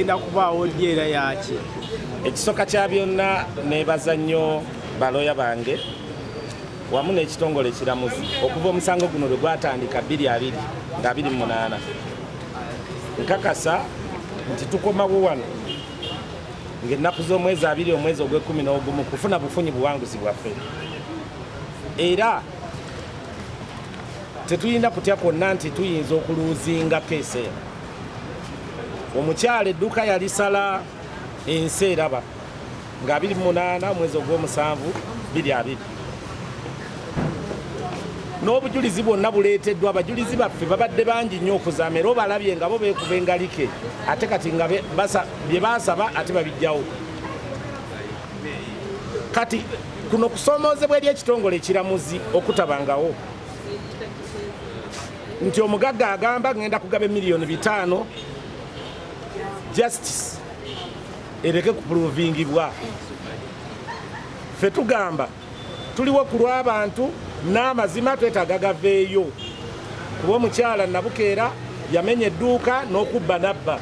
Enda kubaawo lyera yaki ekisooka kya byonna neebaza nnyo baloya bange wamu n'ekitongole ekiramuzi okuva omusango guno lwe gwatandika 2020 nga 28 nkakasa nti tukomawo wano ng'ennaku z'omwezi 2 omwezi ogw'e11 kufuna bufunyi buwanguzi bwaffe era tetuyinza kutya kwonna nti tuyinza okuluuzinga keesi eno. Omukyala edduuka yalisala ensi eraba nga 28 omwezi ogw'omusanvu 2020 n'obujulizi bwonna buleeteddwa abajulizi baffe babadde bangi nnyo okuzaama era obalabye nga bo beekuba engalike ate kati nga bye baasaba ate babijjawo. Kati kuno kusoomoozebwa eri ekitongole ekiramuzi okutabangawo nti omugagga agamba ngenda kugaba $5,000,000 justice ereke kupuluvingibwa. Ffe tugamba tuliwo ku lw'abantu n'amazima twetaaga gaveeyo kuba omukyala Nabukeera yamenya edduuka n'okubba nabba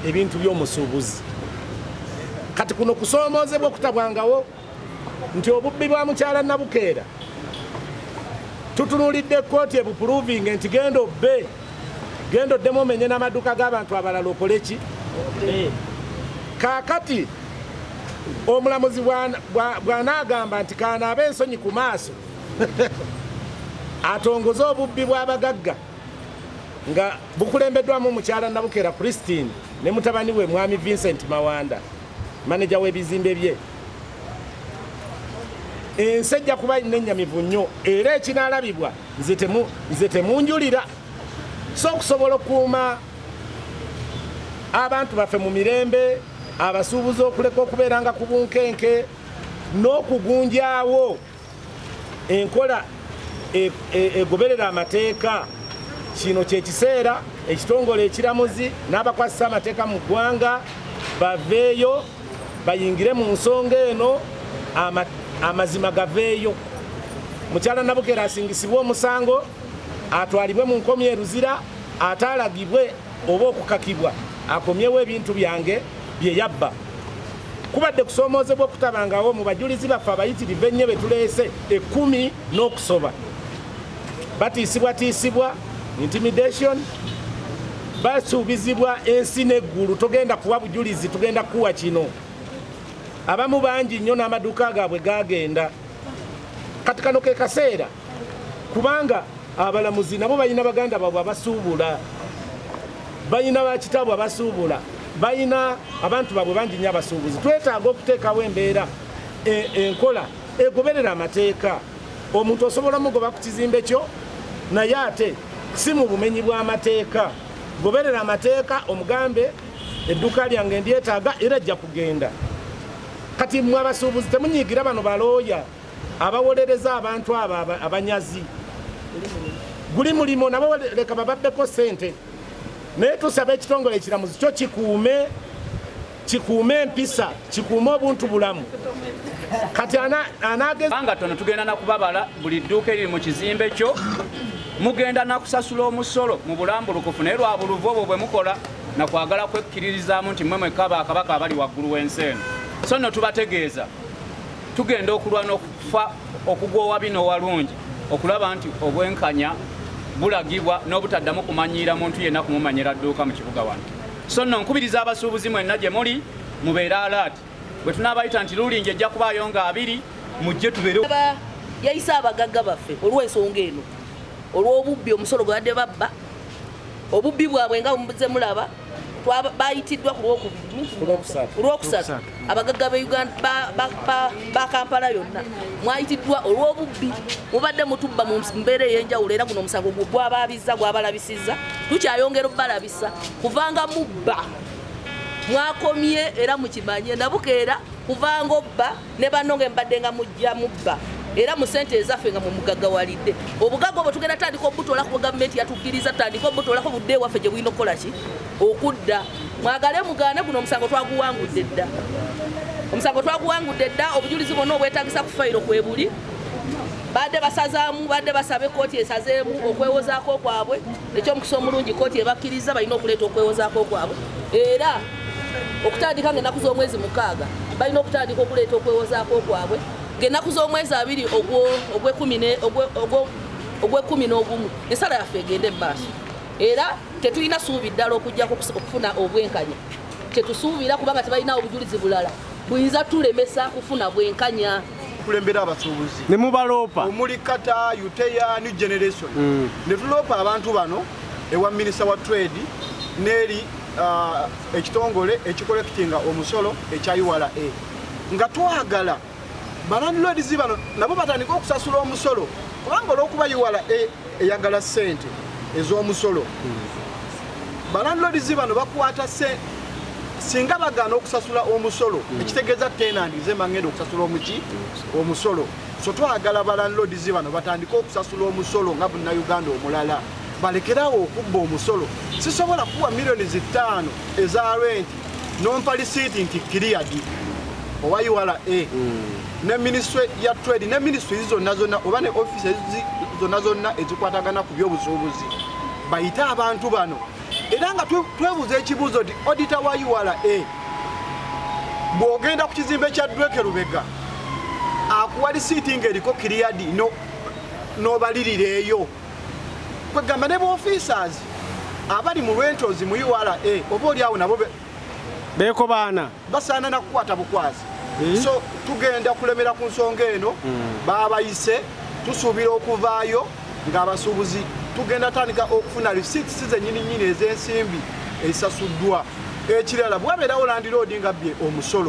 ebintu by'omusuubuzi. Kati kuno kusoomoozebwa okutabwangawo nti obubbi bwa mukyala Nabukeera tutunuulidde kkooti ebupuluvinge nti genda obbe genda oddemu omenye n'amaduuka g'abantu abalala okole ki. Kaakati omulamuzi bw'anaagamba nti kaanaabe ensonyi ku maaso atongoze obubbi bw'abagagga nga bukulembeddwamu omukyala Nabukeera Christine ne mutabani we mwami Vincent Mawanda maneja w'ebizimbe bye. Ensi ejja kuba nennyamivu nnyo era ekinaalabibwa nze temunjulira so okusobola okukuuma abantu baffe mu mirembe abasuubuzi okuleka okubeeranga ku bunkenke n'okugunjaawo enkola egoberera amateeka. Kino kye kiseera ekitongole ekiramuzi n'abakwasisa amateeka mu ggwanga baveeyo bayingire mu nsonga eno amazima gaveeyo. Mukyala Nabukeera asingisibwe omusango atwalibwe mu nkomyi eruzira ataalagibwe oba okukakibwa akomyewo ebintu byange bye yabba. Kubadde kusoomoozebwa okutabangawo mu bajulizi baffe abayitirivu ennyo be tuleese 10 n'okusoba. Batiisibwatiisibwa intimidation, basuubizibwa ensi n'eggulu togenda kuwa bujulizi tugenda kuwa kino. Abamu bangi nnyo n'amaduuka gaabwe gagenda. Kati kano ke kaseera kubanga abalamuzi nabo balina baganda baabwe abasuubula, balina bakitaabwe abasuubula, balina abantu baabwe bangi nnyo abasuubuzi. Twetaaga okuteekawo embeera enkola egoberera amateeka. Omuntu osobola mugoba ku kizimbe kyo naye ate si mu bumenyi bw'amateeka. Goberera amateeka omugambe edduuka lyange ndyetaaga era ajja kugenda. Kati mmwe abasuubuzi temunyiigira bano balooya abawolereza abantu abo abanyazi. Guli mulimo nabo leka bababbeko ssente naye tusaba ekitongole ekiramuzi kyo kikuume empisa kikuume obuntu bulamu. Kati anaagezanga tono tugenda nakubabala buli dduuka eriri mu kizimbe kyo mugenda nakusasula omusolo mu bulambulukufu naye lwa buluvu obwo bwe mukola nakwagala kwekkiririzaamu nti mmwe mwekka bakabaka abali waggulu w'ensi eno. So nno tubategeeza tugenda okulwa n'okufa okugoowa bino walungi okulaba nti obwenkanya bulagibwa n'obutaddamu kumanyiira muntu yenna kumumanyira dduuka mu kibuga wano. So nno nkubiriza abasuubuzi mwenna gye muli mubeere alaati bwe tunaabayita nti lulingi ejja kubaayo nga 2 mujje tubeere. Yayisa abagagga baffe olw'ensonga eno olw'obubbi omusolo gwe badde babba obubbi bwabwe nga muze mulaba bayitiddwa ku lwokusatu. Abagagga ba Kampala yonna mwayitiddwa olw'obubbi mubadde mutubba mu mbeera ey'enjawulo era guno omusango gwababizza gwabalabisizza tukyayongera obbalabisa kuvanga mubba mwakomye era mukimanye. Nabukeera kuvanga obba ne bannonge mbadde nga mujja mubba era mu ssente ezaffe nga mu mugagga walidde. Obugagga obwo tugenda tandika obutoolako ku gavumenti yatukkiriza tandika obutoolako budde waffe gye bulina okukola ki okudda. Mwagale mugaane guno omusango twaguwangudde dda. Omusango twaguwangudde dda. Obujulizi bwonna obwetagisa ku fayiro kwe buli badde basazaamu badde basaba kkooti esazeemu okwewozaako kwabwe. Ekyomukisa omulungi kkooti ebakkiriza balina okuleeta okwewozaako kwabwe era okutandika ng'ennaku z'omwezi 6 balina okutandika okuleeta okwewozaako kwabwe ng'ennaku z'omwezi 2 ogw'e11 ensala yaffe egende mu maaso era tetulina suubi ddala okujjako okufuna obwenkanya tetusuubira kubanga tebalina obujulizi bulala buyinza tulemesa kufuna bwenkanya kulembera abasuubuzi ne mubaloopa omuli kata yuteya new generation ne tuloopa abantu bano ewa minisita wa trade n'eri ekitongole ekikolekitinga omusolo ekya URA nga twagala balandlords bano nabo batandika okusasula omusolo kubanga olw'okuba URA eyagala ssente ez'omusolo balandlords bano bakwata singa bagana okusasula omusolo ekitegeeza tenant zemangenda okusasula omusolo so twagala balandlords bano batandika okusasula omusolo nga Bunnayuganda omulala balekerawo okubba omusolo sisobola kuwa millions 5 eza rent nompa receipt nti cleared owa URA ne ministry ya trade ne ministry zonna oba ne offices zonna ezikwatagana ku byobusuubuzi bayita abantu bano era nga twebuuza ekibuuzo nti auditor wa URA bw'ogenda ku kizimbe kya Drake Lubega akuwa receipt ng'eriko cleared n'obalirira eyo kwegamba ne officers abali mu rentals mu URA oba oli awo nabo beeko baana basaana na kukwata bukwazi so tugenda kulemera ku nsonga eno baabayise tusuubira okuvaayo ng'abasuubuzi tugenda tandika okufuna receipts zennyini ez'ensimbi ezisasuddwa ekirala bwabeerawo landlord nga bbye omusolo